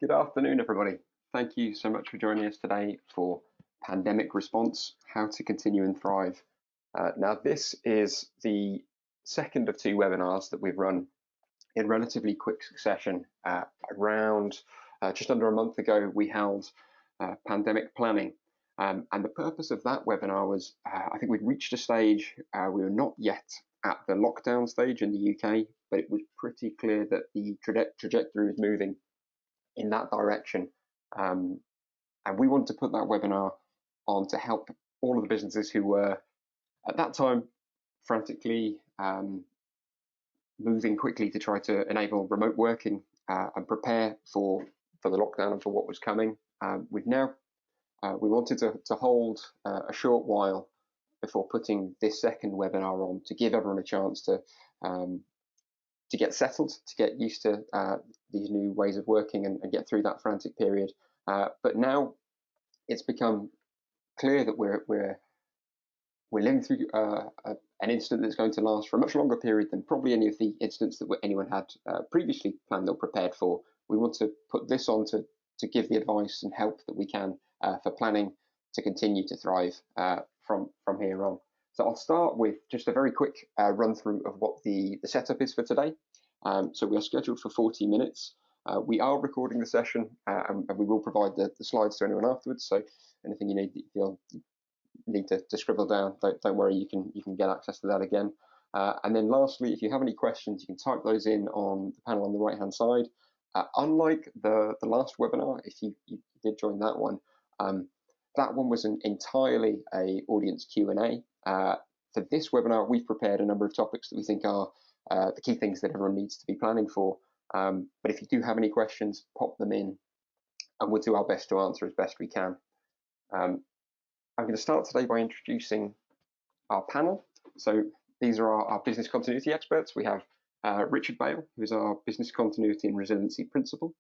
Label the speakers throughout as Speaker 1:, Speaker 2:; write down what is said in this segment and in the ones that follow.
Speaker 1: Good afternoon, everybody. Thank you so much for joining us today for Pandemic Response, How to Continue and Thrive. Now, this is the second of two webinars that we've run in relatively quick succession. Around just under a month ago, we held pandemic planning. And the purpose of that webinar was, I think we'd reached a stage, we were not yet at the lockdown stage in the UK, but it was pretty clear that the trajectory was moving in that direction. And we wanted to put that webinar on to help all of the businesses who were, at that time, frantically moving quickly to try to enable remote working and prepare for the lockdown and for what was coming. We wanted to hold a short while before putting this second webinar on to give everyone a chance to get settled, to get used to these new ways of working and get through that frantic period. But now it's become clear that we're living through an incident that's going to last for a much longer period than probably any of the incidents that anyone had previously planned or prepared for. We want to put this on to give the advice and help that we can for planning to continue to thrive from here on. So I'll start with just a very quick run through of what the setup is for today. So we are scheduled for 40 minutes. We are recording the session and we will provide the slides to anyone afterwards. So anything you need to scribble down, don't worry, you can get access to that again. And then lastly, if you have any questions, you can type those in on the panel on the right hand side. Unlike the last webinar, if you did join that one was entirely a audience Q&A. For this webinar, we've prepared a number of topics that we think are the key things that everyone needs to be planning for. But if you do have any questions, pop them in and we'll do our best to answer as best we can. I'm going to start today by introducing our panel. So these are our business continuity experts. We have Richard Bale, who is our business continuity and resiliency principal.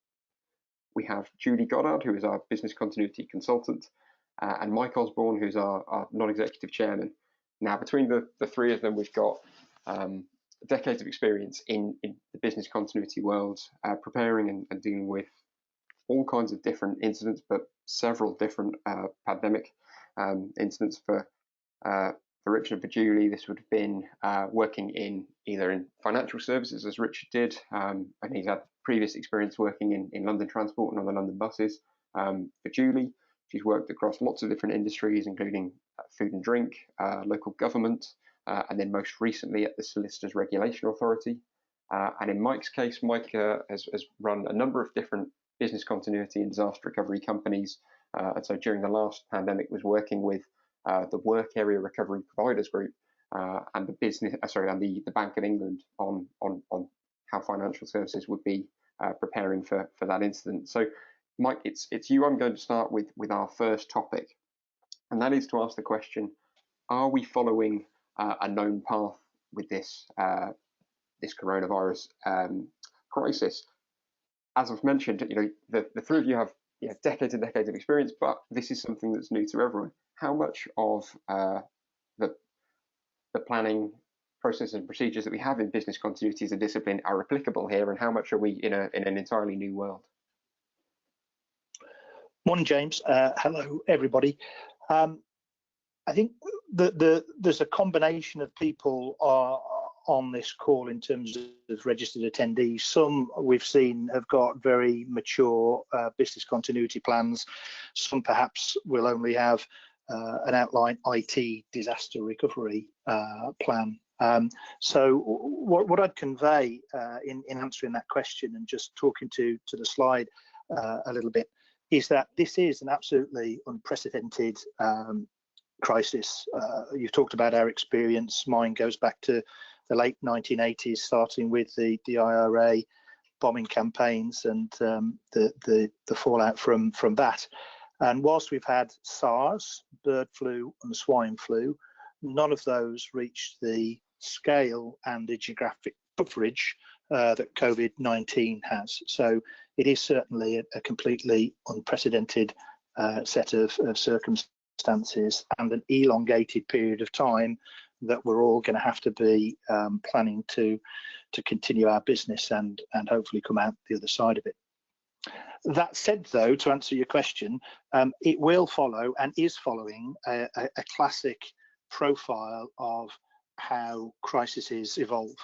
Speaker 1: We have Julie Goddard, who is our business continuity consultant, and Mike Osborne, who's our non-executive chairman. Now, between the three of them, we've got decades of experience in the business continuity world, preparing and dealing with all kinds of different incidents, but several different pandemic incidents. For Richard and for Julie, this would have been working either in financial services, as Richard did, and he's had previous experience working in London Transport and on the London buses. For Julie, she's worked across lots of different industries, including food and drink, local government, and then most recently at the Solicitors Regulation Authority. And in Mike's case, Mike has run a number of different business continuity and disaster recovery companies. And so during the last pandemic was working with the Work Area Recovery Providers Group and the Bank of England on how financial services would be preparing for that incident. So Mike, it's you I'm going to start with our first topic, and that is to ask the question, are we following a known path with this coronavirus crisis? As I've mentioned, the three of you have decades and decades of experience, but this is something that's new to everyone. How much of the planning processes and procedures that we have in business continuity as a discipline are applicable here, and how much are we in an entirely new world?
Speaker 2: Morning, James. Hello, everybody. I think there's a combination of people on this call in terms of registered attendees. Some we've seen have got very mature business continuity plans. Some perhaps will only have an outline IT disaster recovery plan. So what I'd convey in answering that question and just talking to the slide a little bit is that this is an absolutely unprecedented crisis. You've talked about our experience. Mine goes back to the late 1980s, starting with the IRA bombing campaigns and the fallout from that. And whilst we've had SARS, bird flu and swine flu, none of those reached the scale and the geographic coverage that COVID-19 has. So it is certainly a completely unprecedented set of circumstances and an elongated period of time that we're all going to have to be planning to continue our business and hopefully come out the other side of it. That said, though, to answer your question, it will follow and is following a classic profile of how crises evolve.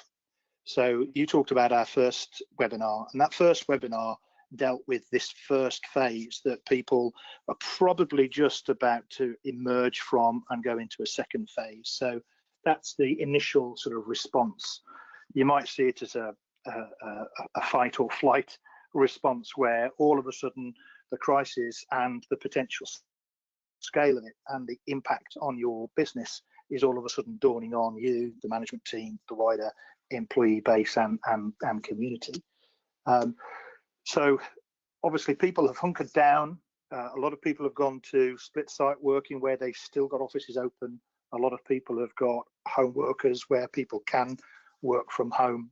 Speaker 2: So you talked about our first webinar, and that first webinar dealt with this first phase that people are probably just about to emerge from and go into a second phase. So that's the initial sort of response. You might see it as a fight or flight response, where all of a sudden the crisis and the potential scale of it and the impact on your business is all of a sudden dawning on you, the management team, the wider employee base and community. So obviously people have hunkered down. A lot of people have gone to split site working where they've still got offices open. A lot of people have got home workers where people can work from home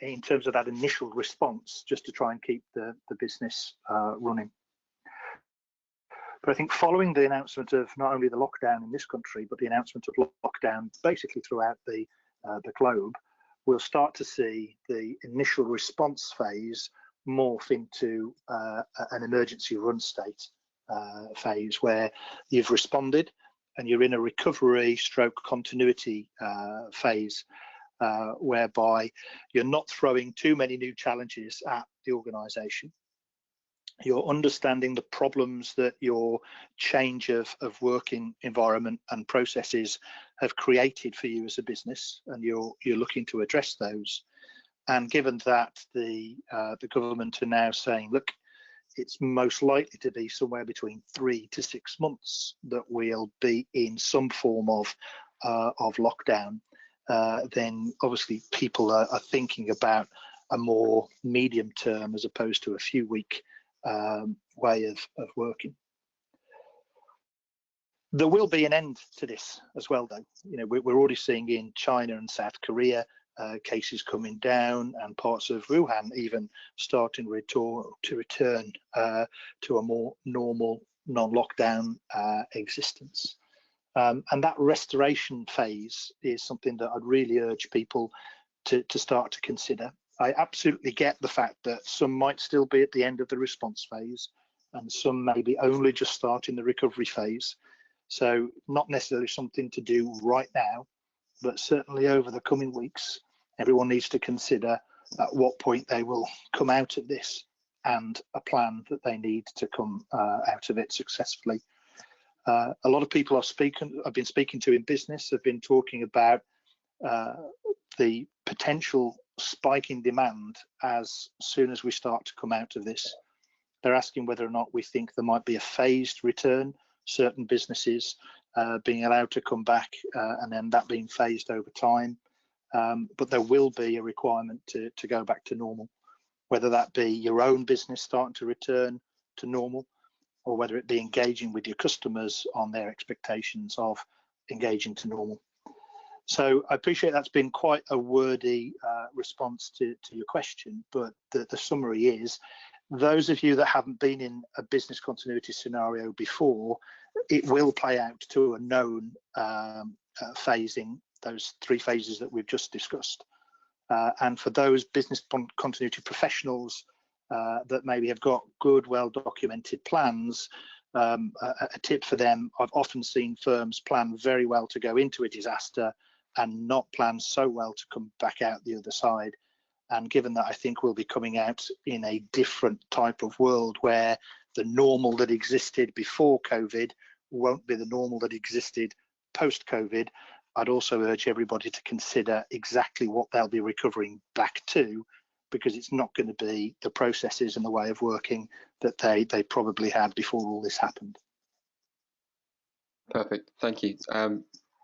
Speaker 2: in terms of that initial response, just to try and keep the business running. But I think following the announcement of not only the lockdown in this country, but the announcement of lockdown basically throughout the globe, we'll start to see the initial response phase morph into an emergency run state phase, where you've responded and you're in a recovery stroke continuity phase, whereby you're not throwing too many new challenges at the organisation. You're understanding the problems that your change of working environment and processes have created for you as a business, and you're looking to address those. And given that the government are now saying, look, it's most likely to be somewhere between 3 to 6 months that we'll be in some form of lockdown, then obviously people are thinking about a more medium term as opposed to a few week way of working. There will be an end to this as well, though. You know, we're already seeing in China and South Korea cases coming down, and parts of Wuhan even starting to return to a more normal, non-lockdown existence. And that restoration phase is something that I'd really urge people to start to consider. I absolutely get the fact that some might still be at the end of the response phase, and some may be only just starting the recovery phase. So not necessarily something to do right now, but certainly over the coming weeks, everyone needs to consider at what point they will come out of this and a plan that they need to come out of it successfully. A lot of people I've been speaking to in business have been talking about the potential spike in demand as soon as we start to come out of this. They're asking whether or not we think there might be a phased return, certain businesses being allowed to come back and then that being phased over time. But there will be a requirement to go back to normal, whether that be your own business starting to return to normal, or whether it be engaging with your customers on their expectations of engaging to normal. So I appreciate that's been quite a wordy response to your question, but the summary is, those of you that haven't been in a business continuity scenario before, it will play out to a known phasing, those 3 phases that we've just discussed. And for those business continuity professionals that maybe have got good, well-documented plans, a tip for them: I've often seen firms plan very well to go into a disaster and not plan so well to come back out the other side. And given that I think we'll be coming out in a different type of world, where the normal that existed before COVID won't be the normal that existed post-COVID, I'd also urge everybody to consider exactly what they'll be recovering back to, because it's not going to be the processes and the way of working that they probably had before all this happened.
Speaker 1: Perfect, thank you.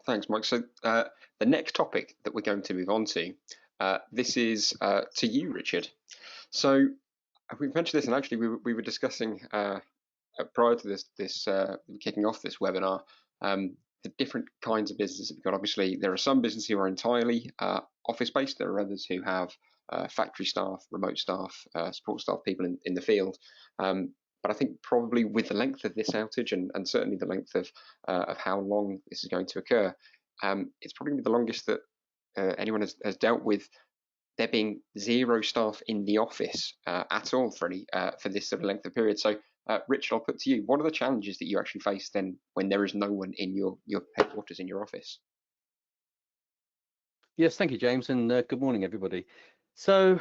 Speaker 1: Thanks, Mike. So the next topic that we're going to move on to, this is to you, Richard. So we've mentioned this, and actually we were discussing prior to this kicking off this webinar, the different kinds of businesses we've got. Obviously, there are some businesses who are entirely office-based. There are others who have factory staff, remote staff, support staff, people in the field. But I think probably with the length of this outage, and certainly the length of how long this is going to occur, it's probably the longest that anyone has dealt with there being 0 staff in the office at all for this sort of length of period. So, Richard, I'll put to you, what are the challenges that you actually face then when there is no one in your headquarters in your office?
Speaker 3: Yes, thank you, James, and good morning, everybody. So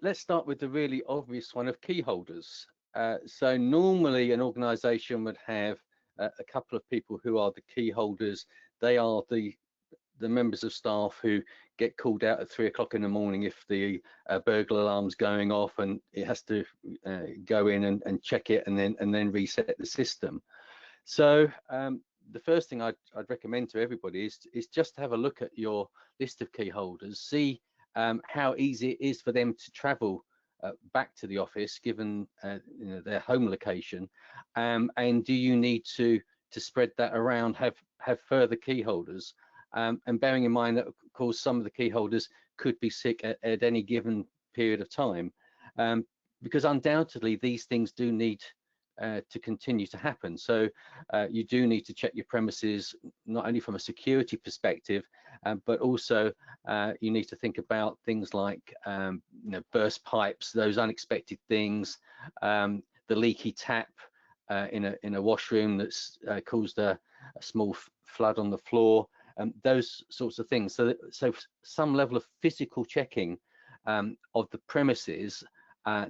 Speaker 3: let's start with the really obvious one of key holders. So normally an organisation would have a couple of people who are the key holders. They are the members of staff who get called out at 3 o'clock in the morning if the burglar alarm's going off, and it has to go in and check it and then reset the system. So the first thing I'd recommend to everybody is just have a look at your list of key holders, see how easy it is for them to travel back to the office given their home location, and do you need to spread that around, have further key holders, and bearing in mind that of course some of the key holders could be sick at any given period of time, because undoubtedly these things do need to continue to happen. So you do need to check your premises, not only from a security perspective, but also you need to think about things like burst pipes, those unexpected things, the leaky tap in a washroom that's caused a small flood on the floor, those sorts of things. So some level of physical checking of the premises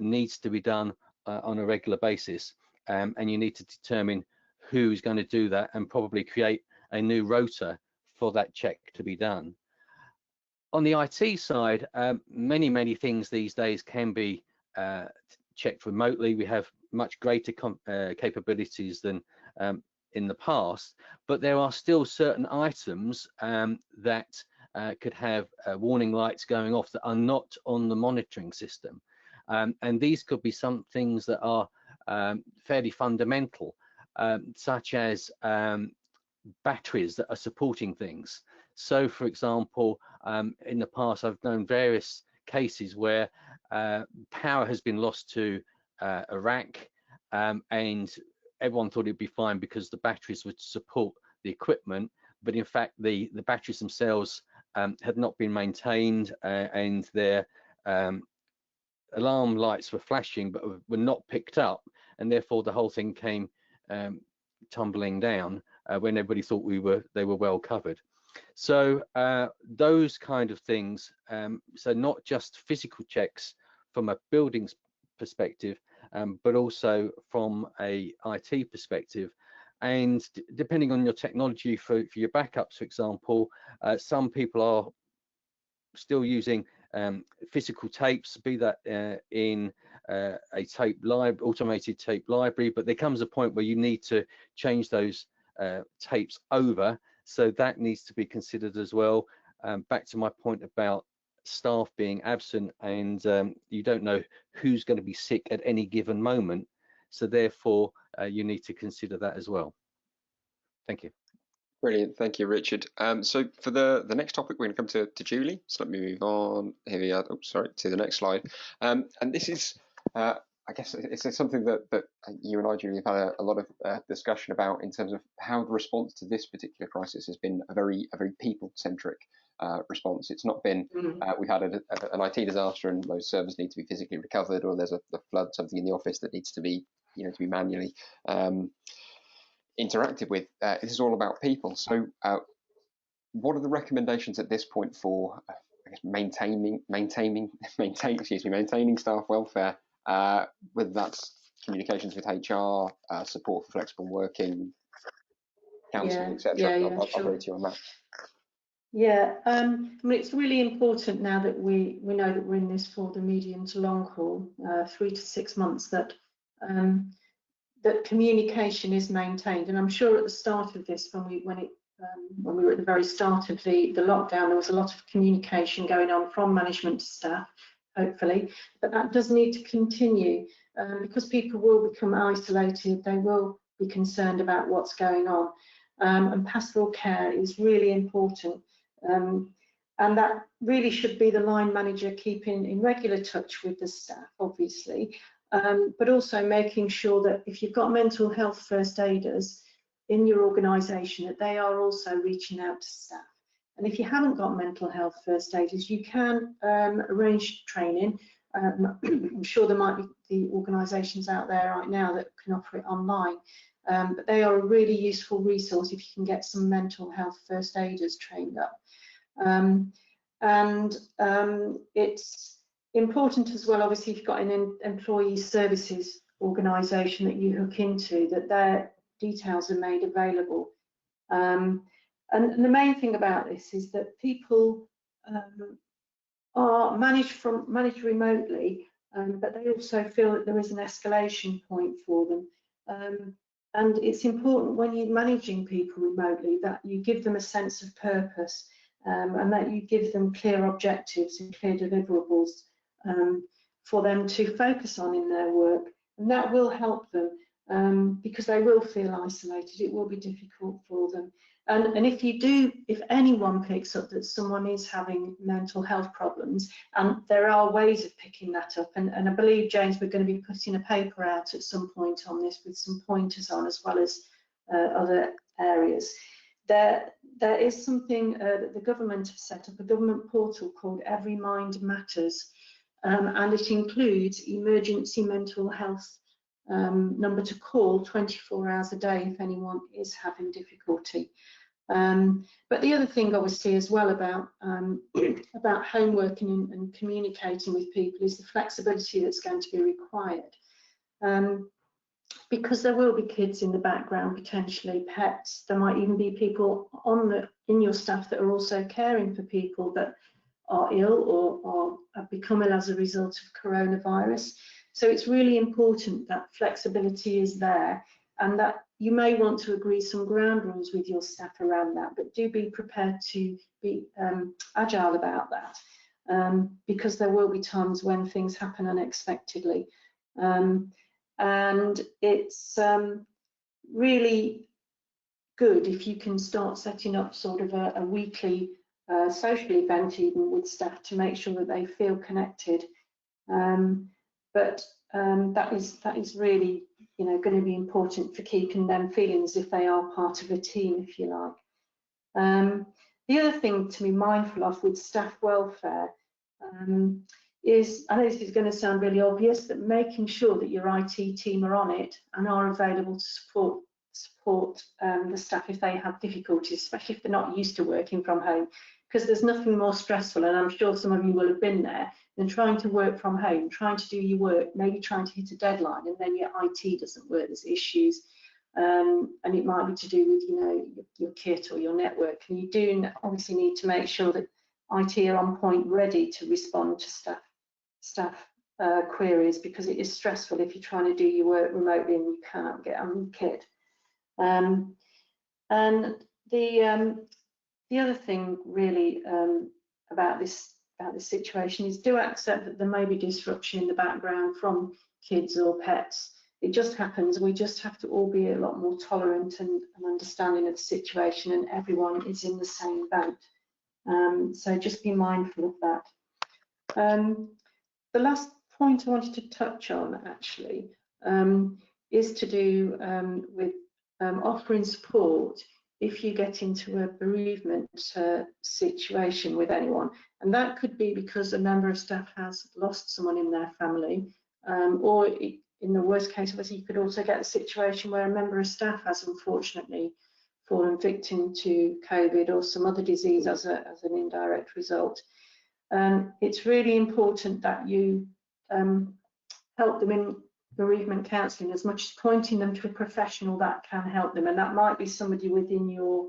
Speaker 3: needs to be done on a regular basis. And you need to determine who's going to do that and probably create a new rota for that check to be done. On the IT side, many things these days can be checked remotely. We have much greater capabilities than in the past, but there are still certain items that could have warning lights going off that are not on the monitoring system. And these could be some things that are fairly fundamental, such as batteries that are supporting things. So for example, in the past I've known various cases where power has been lost to a rack, and everyone thought it'd be fine because the batteries would support the equipment, but in fact the batteries themselves had not been maintained, and their alarm lights were flashing but were not picked up, and therefore the whole thing came tumbling down when everybody thought they were well covered. So those kind of things, so not just physical checks from a building's perspective, but also from a IT perspective. And depending on your technology for your backups, for example, some people are still using physical tapes, be that in a automated tape library, but there comes a point where you need to change those tapes over, so that needs to be considered as well. Back to my point about staff being absent, and you don't know who's going to be sick at any given moment, so therefore you need to consider that as well. Thank you.
Speaker 1: Brilliant, thank you, Richard. So for the next topic, we're going to come to Julie. So let me move on. Here we are. Oh, sorry, to the next slide. And this is, I guess, it's something that you and I, Julie, have had a lot of discussion about in terms of how the response to this particular crisis has been a very people-centric response. It's not been we've had an IT disaster and those servers need to be physically recovered, or there's a flood, something in the office that needs to be manually interacted with. This is all about people. So what are the recommendations at this point for I guess maintaining staff welfare, whether that's communications with HR, support for flexible working, counselling, etc. I'll go to you on that.
Speaker 4: Yeah, I mean, it's really important now that we know that we're in this for the medium to long haul, 3 to 6 months, that that communication is maintained. And I'm sure at the start of this, when we were at the very start of the lockdown, there was a lot of communication going on from management to staff, hopefully, but that does need to continue because people will become isolated, they will be concerned about what's going on, and pastoral care is really important. And that really should be the line manager keeping in regular touch with the staff, obviously, but also making sure that if you've got mental health first aiders in your organisation, that they are also reaching out to staff. And if you haven't got mental health first aiders, you can arrange training. I'm sure there might be the organisations out there right now that can offer it online, but they are a really useful resource if you can get some mental health first aiders trained up. It's important as well, obviously, if you've got an employee services organisation that you hook into, that their details are made available. And the main thing about this is that people are managed remotely, but they also feel that there is an escalation point for them. And it's important when you're managing people remotely that you give them a sense of purpose, and that you give them clear objectives and clear deliverables for them to focus on in their work. And that will help them, because they will feel isolated. It will be difficult for them. And if anyone picks up that someone is having mental health problems, and there are ways of picking that up, and I believe, James, we're going to be putting a paper out at some point on this with some pointers on, as well as other areas. There is something that the government have set up, a government portal called Every Mind Matters, and it includes emergency mental health number to call 24 hours a day if anyone is having difficulty. But the other thing, obviously, as well about home working and communicating with people is the flexibility that's going to be required. Because there will be kids in the background, potentially pets. There might even be people in your staff that are also caring for people that are ill or have become ill as a result of coronavirus. So it's really important that flexibility is there, and that you may want to agree some ground rules with your staff around that, but do be prepared to be agile about that, because there will be times when things happen unexpectedly. And it's really good if you can start setting up sort of a weekly social event even with staff to make sure that they feel connected. But that is really, you know, going to be important for keeping them feeling as if they are part of a team, if you like. The other thing to be mindful of with staff welfare is, I know this is going to sound really obvious, that making sure that your IT team are on it and are available to support the staff if they have difficulties, especially if they're not used to working from home, because there's nothing more stressful, and I'm sure some of you will have been there, than trying to work from home, trying to do your work, maybe trying to hit a deadline, and then your IT doesn't work, there's issues, and it might be to do with, you know, your kit or your network, and you do obviously need to make sure that IT are on point, ready to respond to staff queries, because it is stressful if you're trying to do your work remotely and you can't get on your kit. And the other thing really about this situation is, do accept that there may be disruption in the background from kids or pets. It just happens. We just have to all be a lot more tolerant and understanding of the situation, and everyone is in the same boat. So just be mindful of that. The last point I wanted to touch on actually is to do with offering support if you get into a bereavement situation with anyone. And that could be because a member of staff has lost someone in their family, or in the worst case, obviously, you could also get a situation where a member of staff has unfortunately fallen victim to COVID or some other disease as an indirect result. It's really important that you help them in bereavement counselling, as much as pointing them to a professional that can help them, and that might be somebody within your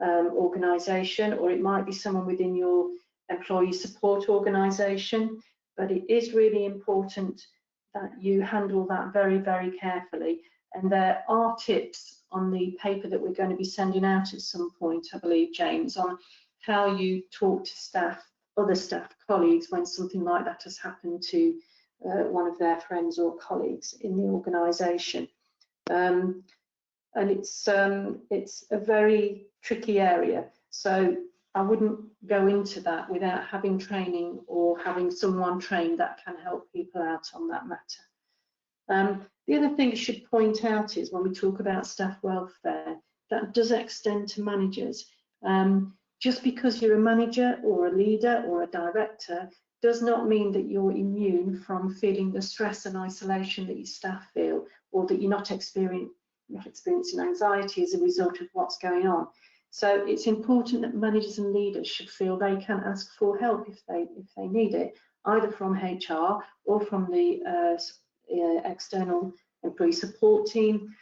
Speaker 4: organisation, or it might be someone within your employee support organisation, but it is really important that you handle that very, very carefully. And there are tips on the paper that we're going to be sending out at some point, I believe, James, on how you talk to staff, other staff, colleagues, when something like that has happened to one of their friends or colleagues in the organisation. And it's a very tricky area, so I wouldn't go into that without having training or having someone trained that can help people out on that matter. The other thing I should point out is, when we talk about staff welfare, that does extend to managers. just because you're a manager or a leader or a director does not mean that you're immune from feeling the stress and isolation that your staff feel, or that you're not experiencing anxiety as a result of what's going on. So it's important that managers and leaders should feel they can ask for help if they need it, either from HR or from the external employee support team,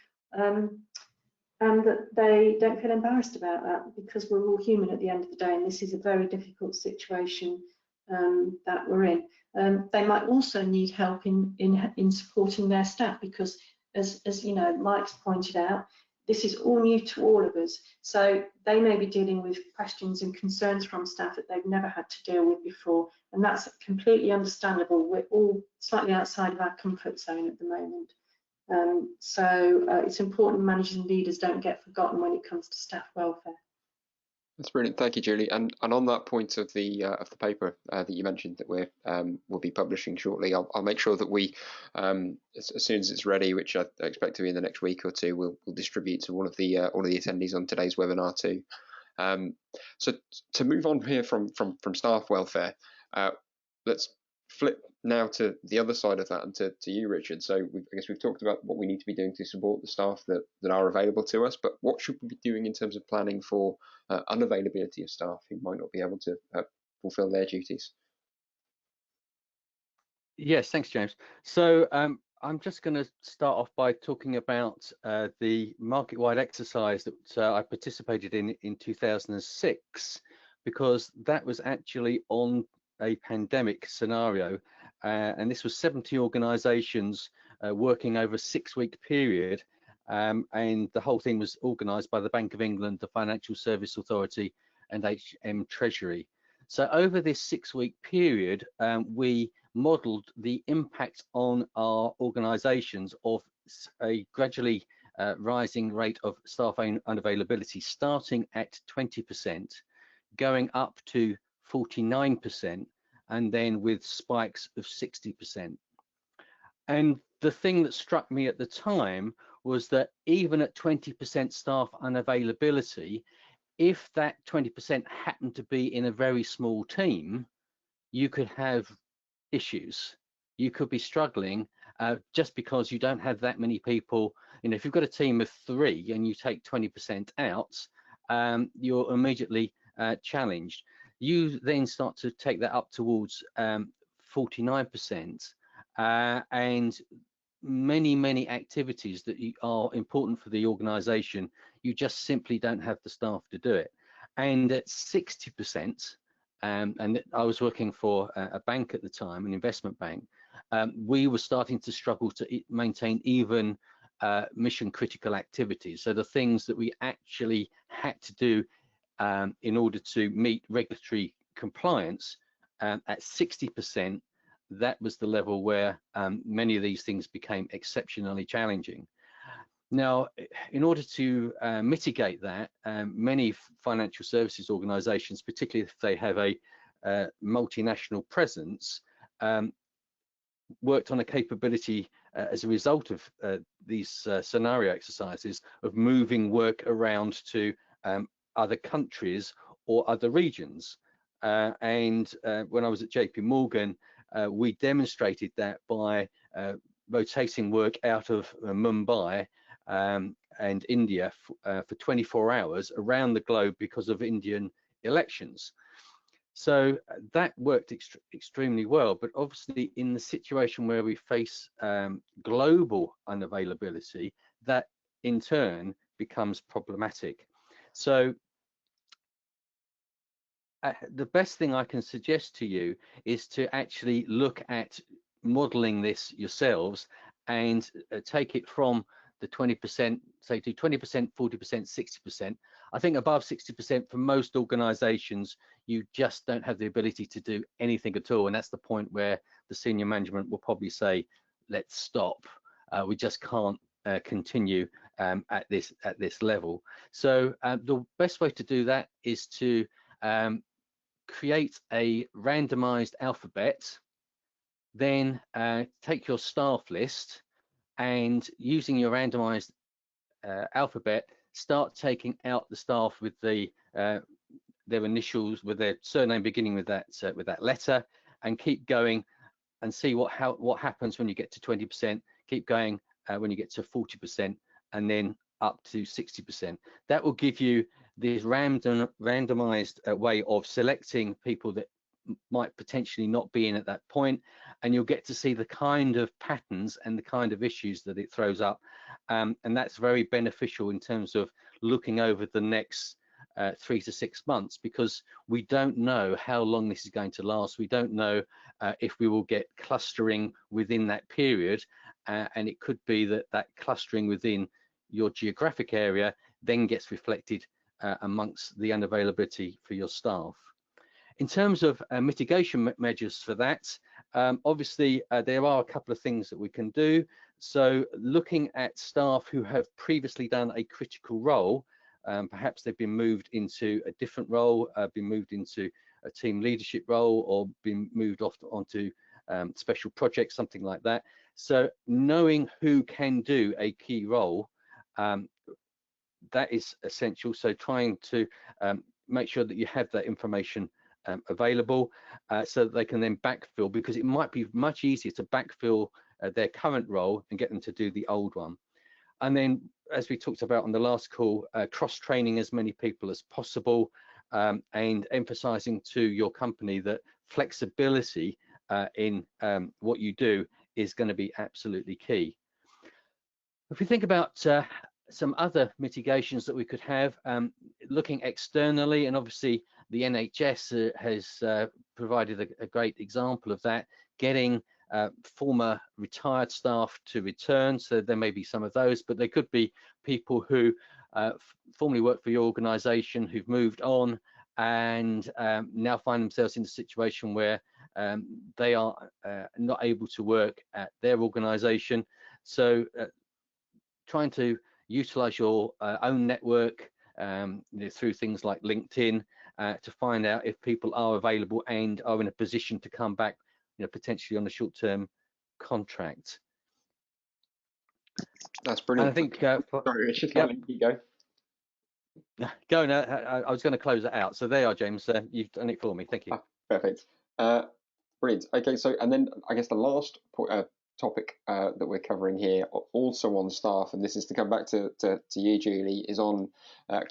Speaker 4: and that they don't feel embarrassed about that, because we're all human at the end of the day, and this is a very difficult situation that we're in. They might also need help in supporting their staff, because as you know, Mike's pointed out, this is all new to all of us. So they may be dealing with questions and concerns from staff that they've never had to deal with before, and that's completely understandable. We're all slightly outside of our comfort zone at the moment. So it's important managers and leaders don't get forgotten when it comes to staff welfare.
Speaker 1: That's brilliant. Thank you, Julie. And on that point of the paper that you mentioned that we'll be publishing shortly, I'll make sure that we, as soon as it's ready, which I expect to be in the next week or two, we'll distribute to all of the attendees on today's webinar too. So to move on here from staff welfare, let's flip now to the other side of that, and to you, Richard. So I guess we've talked about what we need to be doing to support the staff that are available to us, but what should we be doing in terms of planning for unavailability of staff who might not be able to fulfill their duties?
Speaker 3: Yes, thanks, James. So I'm just going to start off by talking about the market-wide exercise that I participated in 2006, because that was actually on a pandemic scenario, and this was 70 organisations working over a 6-week period, and the whole thing was organised by the Bank of England, the Financial Service Authority, and HM Treasury. So over this 6-week period, we modelled the impact on our organisations of a gradually rising rate of staff unavailability, starting at 20%, going up to 49%, and then with spikes of 60%. And the thing that struck me at the time was that even at 20% staff unavailability, if that 20% happened to be in a very small team, you could have issues. You could be struggling just because you don't have that many people. You know, if you've got a team of 3 and you take 20% out, you're immediately challenged. You then start to take that up towards 49%, and many activities that are important for the organization, you just simply don't have the staff to do it. And at 60%, and I was working for a bank at the time, an investment bank, we were starting to struggle to maintain even mission critical activities. So the things that we actually had to do in order to meet regulatory compliance, at 60%, that was the level where many of these things became exceptionally challenging. Now, in order to mitigate that, many financial services organisations, particularly if they have a multinational presence, worked on a capability as a result of these scenario exercises of moving work around to other countries or other regions. And when I was at JP Morgan, we demonstrated that by rotating work out of Mumbai and India for 24 hours around the globe because of Indian elections. So that worked extremely well, but obviously in the situation where we face global unavailability, that in turn becomes problematic. So the best thing I can suggest to you is to actually look at modeling this yourselves and take it from the 20%, say to 20%, 40%, 60%. I think above 60% for most organizations, you just don't have the ability to do anything at all. And that's the point where the senior management will probably say, let's stop. We just can't continue at this level. So the best way to do that is to create a randomized alphabet, then take your staff list, and using your randomized alphabet, start taking out the staff with the their initials with their surname beginning with that letter, and keep going and see what happens when you get to 20%. Keep going when you get to 40%, and then up to 60%. That will give you this randomized way of selecting people that might potentially not be in at that point, and you'll get to see the kind of patterns and the kind of issues that it throws up, and that's very beneficial in terms of looking over the next 3 to 6 months, because we don't know how long this is going to last. We don't know if we will get clustering within that period, and it could be that that clustering within your geographic area then gets reflected amongst the unavailability for your staff. In terms of mitigation measures for that, obviously there are a couple of things that we can do. So looking at staff who have previously done a critical role, perhaps they've been moved into a different role, been moved into a team leadership role, or been moved off onto special projects, something like that. So knowing who can do a key role, that is essential. So trying to make sure that you have that information available so that they can then backfill, because it might be much easier to backfill their current role and get them to do the old one. And then, as we talked about on the last call, cross-training as many people as possible, and emphasizing to your company that flexibility in what you do is going to be absolutely key. If we think about some other mitigations that we could have, looking externally, and obviously the NHS has provided a great example of that, getting former retired staff to return. So there may be some of those, but there could be people who formerly worked for your organisation who've moved on and now find themselves in a situation where they are not able to work at their organisation. So trying to utilize your own network through things like LinkedIn to find out if people are available and are in a position to come back, potentially on a short-term contract.
Speaker 1: That's brilliant.
Speaker 3: And I think
Speaker 1: sorry, Richard, I'll let you go.
Speaker 3: Go now. I was going to close it out. So there you are, James. You've done it for me. Thank you.
Speaker 1: Perfect. Brilliant. Okay, so and then I guess the last topic that we're covering here, also on staff, and this is to come back to you, Julie, is on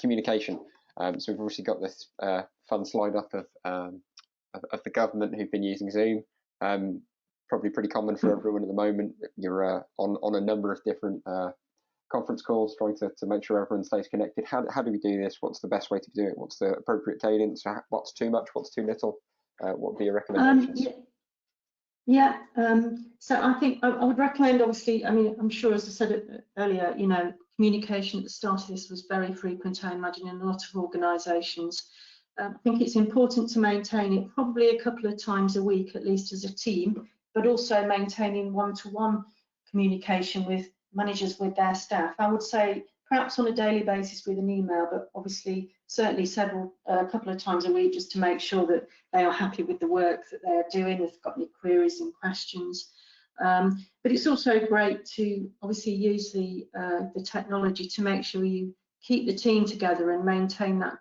Speaker 1: communication. So we've obviously got this fun slide up of the government who've been using Zoom. Probably pretty common for everyone at the moment. You're on a number of different conference calls, trying to make sure everyone stays connected. How do we do this? What's the best way to do it? What's the appropriate cadence? What's too much? What's too little? What would be your recommendations?
Speaker 4: So I think I would recommend, obviously, I mean, I'm sure, as I said earlier, communication at the start of this was very frequent, I imagine, in a lot of organisations. I think it's important to maintain it probably a couple of times a week, at least as a team, but also maintaining one-to-one communication with managers with their staff. I would say perhaps on a daily basis with an email, but obviously certainly a couple of times a week, just to make sure that they are happy with the work that they're doing, if they've got any queries and questions. But it's also great to obviously use the technology to make sure you keep the team together and maintain that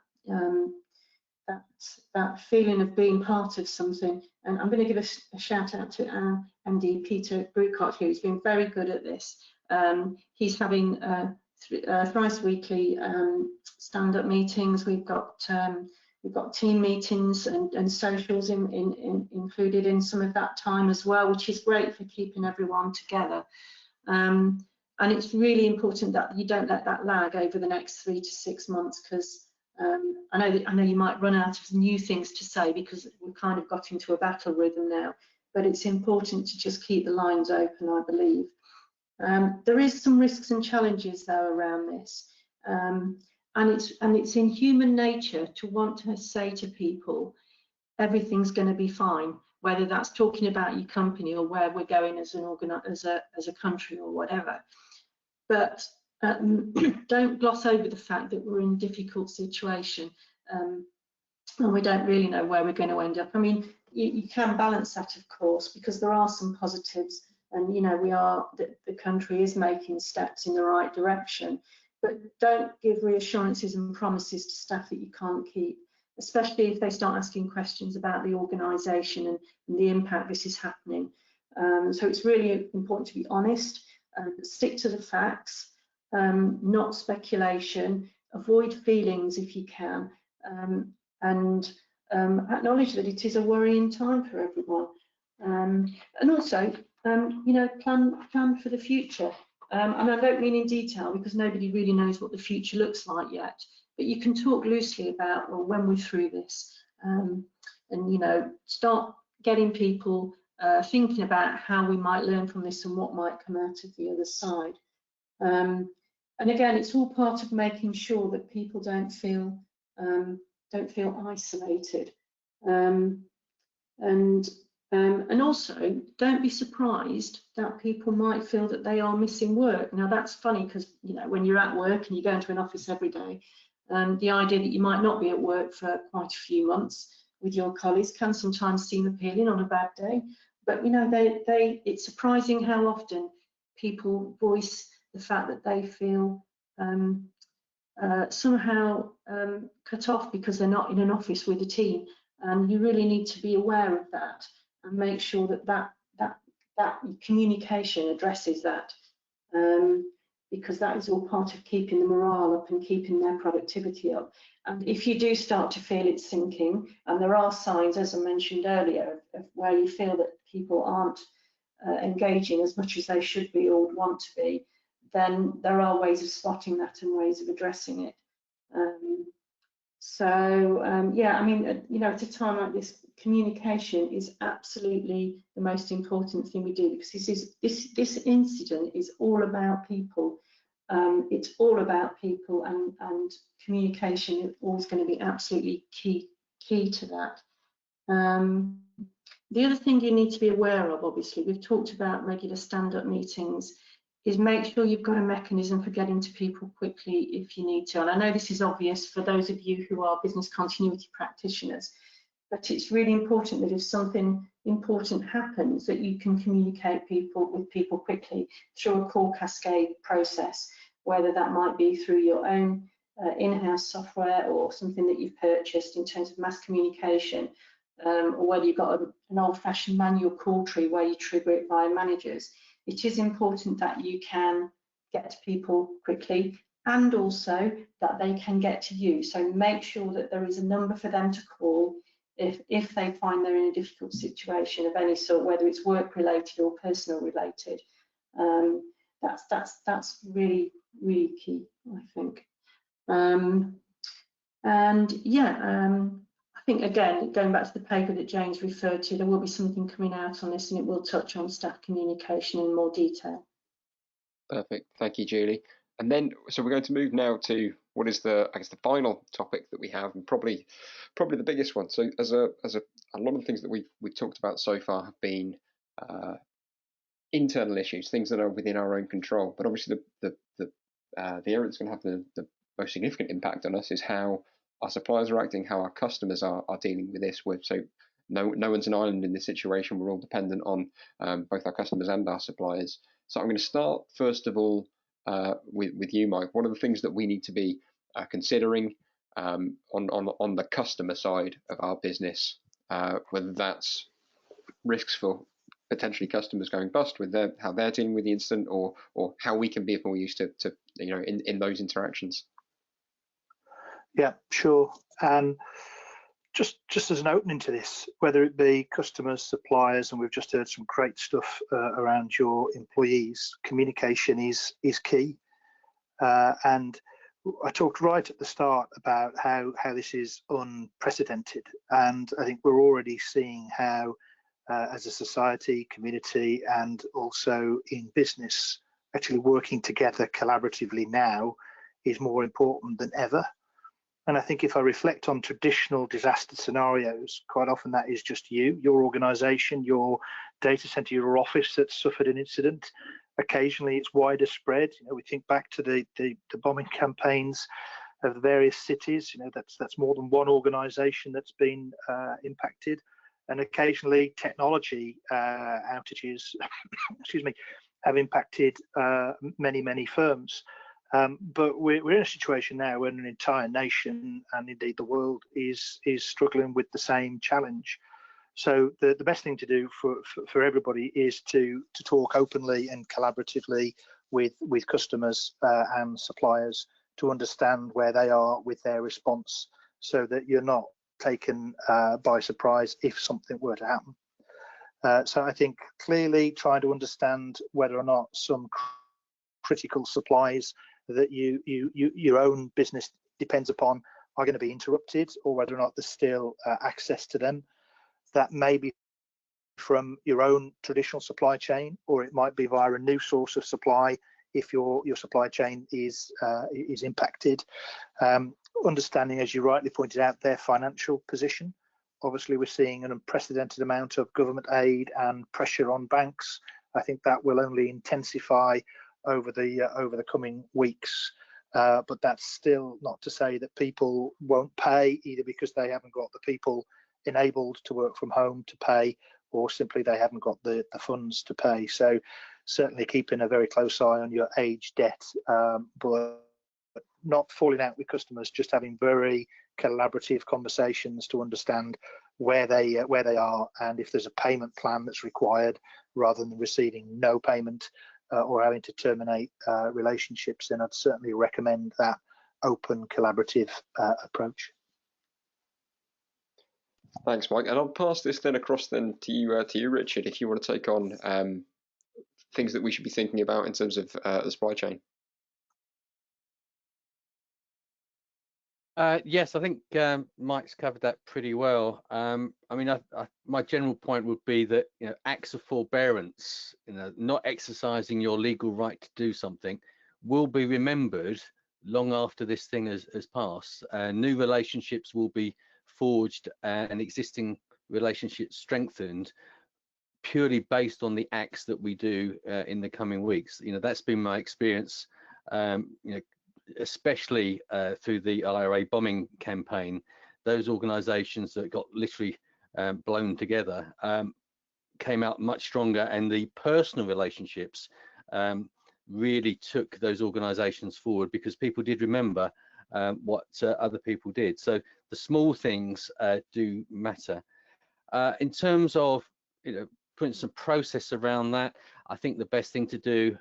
Speaker 4: that feeling of being part of something. And I'm going to give a shout out to our MD Peter Brucott, who's been very good at this. He's having thrice weekly stand-up meetings. We've got team meetings and socials included in some of that time as well, which is great for keeping everyone together. And it's really important that you don't let that lag over the next 3 to 6 months, because I know you might run out of new things to say because we've kind of got into a battle rhythm now, but it's important to just keep the lines open, I believe. There is some risks and challenges though around this, and it's in human nature to want to say to people everything's going to be fine, whether that's talking about your company or where we're going as a country or whatever. But don't gloss over the fact that we're in a difficult situation, and we don't really know where we're going to end up. I mean, you can balance that, of course, because there are some positives, and the country is making steps in the right direction. But don't give reassurances and promises to staff that you can't keep. especially if they start asking questions about the organisation and the impact this is happening. So it's really important to be honest, stick to the facts, not speculation, avoid feelings if you can, and acknowledge that it is a worrying time for everyone. And also, you know, plan for the future. And I don't mean in detail because nobody really knows what the future looks like yet, but you can talk loosely about, well, when we're through this, and, you know, start getting people thinking about how we might learn from this and what might come out of the other side. And again, it's all part of making sure that people don't feel isolated. And also, don't be surprised that people might feel that they are missing work. Now, that's funny because, you know, when you're at work and you go into an office every day, the idea that you might not be at work for quite a few months with your colleagues can sometimes seem appealing on a bad day. But, you know, it's surprising how often people voice the fact that they feel somehow cut off because they're not in an office with a team. And you really need to be aware of that and make sure that communication addresses that, because that is all part of keeping the morale up and keeping their productivity up. And if you do start to feel it sinking, and there are signs, as I mentioned earlier, of where you feel that people aren't engaging as much as they should be or would want to be, then there are ways of spotting that and ways of addressing it. Yeah, I mean, you know, at a time like this, communication is absolutely the most important thing we do, because this incident is all about people. It's all about people, and communication is always going to be absolutely key to that. The other thing you need to be aware of, obviously, we've talked about regular stand-up meetings, is make sure you've got a mechanism for getting to people quickly if you need to. And I know this is obvious for those of you who are business continuity practitioners, but it's really important that if something important happens, that you can communicate with people quickly through a call cascade process, whether that might be through your own in-house software or something that you've purchased in terms of mass communication, or whether you've got an old-fashioned manual call tree where you trigger it via managers. It is important that you can get to people quickly, and also that they can get to you. So make sure that there is a number for them to call if they find they're in a difficult situation of any sort, whether it's work related or personal related. That's really, really key, I think. And yeah, I think, again, going back to the paper that James referred to, there will be something coming out on this, and it will touch on staff communication in more detail.
Speaker 1: Perfect. Thank you, Julie. And then, so we're going to move now to what is the final topic that we have, and probably the biggest one. So as a lot of the things that we've talked about so far have been internal issues, things that are within our own control. But obviously the area that's going to have the most significant impact on us is how our suppliers are acting, how our customers are dealing with this. So no one's an island in this situation. We're all dependent on both our customers and our suppliers. So I'm going to start first of all with you, Mike. What are the things that we need to be considering on the customer side of our business, whether that's risks for potentially customers going bust with how they're dealing with the incident, or how we can be more used to you know, in those interactions?
Speaker 2: Yeah, sure. Just as an opening to this, whether it be customers, suppliers, and we've just heard some great stuff around your employees, communication is key. And I talked right at the start about how this is unprecedented, and I think we're already seeing how, as a society, community, and also in business, actually working together collaboratively now is more important than ever. And I think if I reflect on traditional disaster scenarios, quite often that is just your organization, your data center, your office that's suffered an incident. Occasionally it's wider spread. You know, we think back to the bombing campaigns of the various cities. You know, that's more than one organization that's been impacted. And occasionally technology outages, excuse me, have impacted many firms. But we're in a situation now when an entire nation and indeed the world is struggling with the same challenge. So the best thing to do for everybody is to talk openly and collaboratively with customers and suppliers to understand where they are with their response, so that you're not taken by surprise if something were to happen. So I think clearly trying to understand whether or not some critical supplies that your own business depends upon are going to be interrupted, or whether or not there's still access to them. That may be from your own traditional supply chain, or it might be via a new source of supply if your supply chain is impacted. Understanding, as you rightly pointed out, their financial position. Obviously, we're seeing an unprecedented amount of government aid and pressure on banks. I think that will only intensify over the coming weeks. But that's still not to say that people won't pay, either because they haven't got the people enabled to work from home to pay, or simply they haven't got the funds to pay. So certainly keeping a very close eye on your age debt, but not falling out with customers, just having very collaborative conversations to understand where they are, and if there's a payment plan that's required, rather than receiving no payment or having to terminate relationships. Then I'd certainly recommend that open collaborative approach.
Speaker 1: Thanks, Mike. And I'll pass this then across then to you, Richard, if you want to take on things that we should be thinking about in terms of the supply chain.
Speaker 3: Yes, I think Mike's covered that pretty well. I mean, my general point would be that, you know, acts of forbearance, you know, not exercising your legal right to do something, will be remembered long after this thing has passed. New relationships will be forged and existing relationships strengthened purely based on the acts that we do in the coming weeks. You know, that's been my experience. You know, especially through the IRA bombing campaign, those organizations that got literally blown together came out much stronger, and the personal relationships really took those organizations forward, because people did remember what other people did. So the small things do matter. In terms of, you know, putting some process around that, I think the best thing to do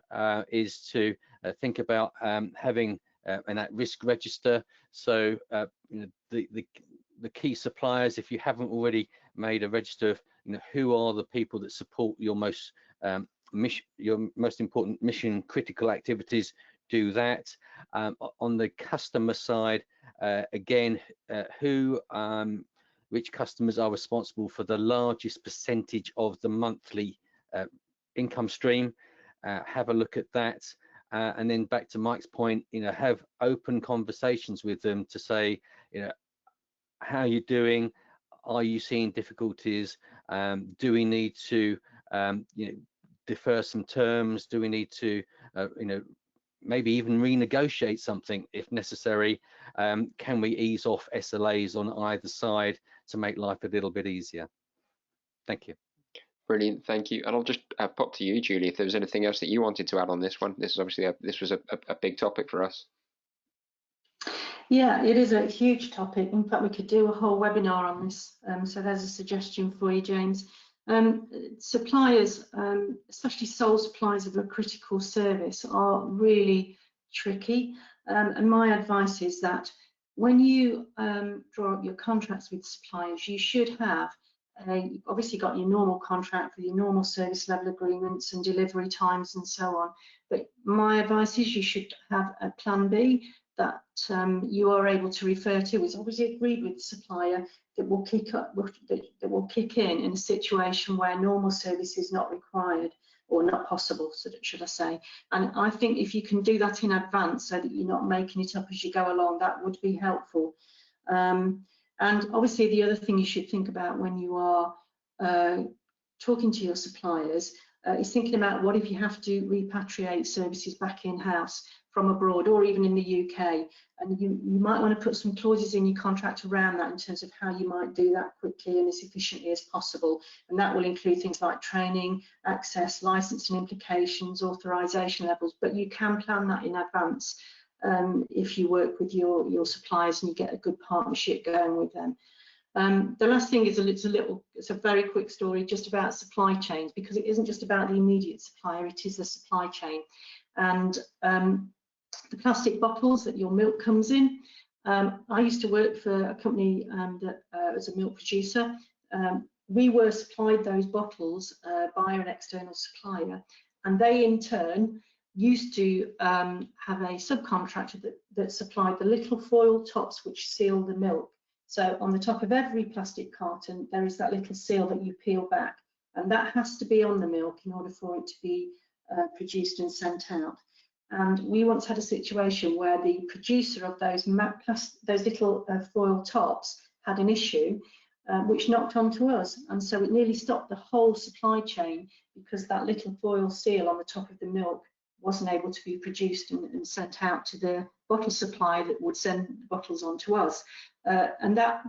Speaker 3: is to think about having an at-risk register. So you know, the key suppliers, if you haven't already made a register of, you know, who are the people that support your most important mission critical activities, do that. On the customer side, again, which customers are responsible for the largest percentage of the monthly income stream, have a look at that. And then back to Mike's point, you know, have open conversations with them to say, you know, how are you doing? Are you seeing difficulties? Do we need to, you know, defer some terms? Do we need to, you know, maybe even renegotiate something if necessary? Can we ease off SLAs on either side to make life a little bit easier? Thank you.
Speaker 1: Brilliant, thank you. And I'll just pop to you, Julie, if there was anything else that you wanted to add on this one. This is obviously this was a big topic for us.
Speaker 4: Yeah, it is a huge topic. In fact, we could do a whole webinar on this. So there's a suggestion for you, James. Suppliers, especially sole suppliers of a critical service, are really tricky. And my advice is that when you draw up your contracts with suppliers, you should have you've obviously got your normal contract with your normal service level agreements and delivery times and so on. But my advice is you should have a plan B that you are able to refer to. It's obviously agreed with the supplier that will kick in a situation where normal service is not required or not possible, should I say. And I think if you can do that in advance so that you're not making it up as you go along, that would be helpful. And obviously the other thing you should think about when you are talking to your suppliers, is thinking about what if you have to repatriate services back in-house from abroad or even in the UK, and you might want to put some clauses in your contract around that in terms of how you might do that quickly and as efficiently as possible, and that will include things like training, access, licensing implications, authorization levels, but you can plan that in advance if you work with your suppliers and you get a good partnership going with them. The last thing is it's a very quick story just about supply chains, because it isn't just about the immediate supplier, it is the supply chain. And the plastic bottles that your milk comes in, I used to work for a company that was a milk producer. We were supplied those bottles by an external supplier, and they in turn used to have a subcontractor that supplied the little foil tops which seal the milk. So on the top of every plastic carton, there is that little seal that you peel back, and that has to be on the milk in order for it to be produced and sent out. And we once had a situation where the producer of those little foil tops had an issue which knocked onto us, and so it nearly stopped the whole supply chain because that little foil seal on the top of the milk wasn't able to be produced and sent out to the bottle supplier that would send the bottles on to us. And that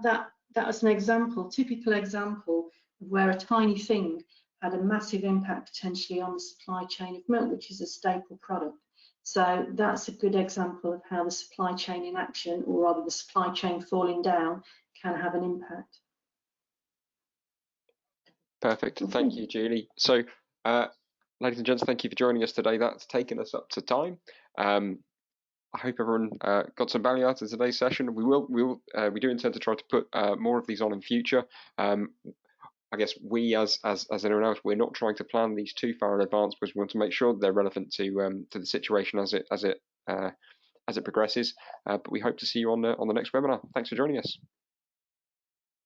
Speaker 4: was an example, typical example of where a tiny thing had a massive impact potentially on the supply chain of milk, which is a staple product. So that's a good example of how the supply chain in action, or rather the supply chain falling down, can have an impact.
Speaker 1: Perfect. Thank you, Julie. So, ladies and gents, thank you for joining us today. That's taken us up to time. I hope everyone got some value out of today's session. We do intend to try to put more of these on in future. I guess we, as anyone else, we're not trying to plan these too far in advance because we want to make sure that they're relevant to the situation as it progresses. But we hope to see you on the next webinar. Thanks for joining us.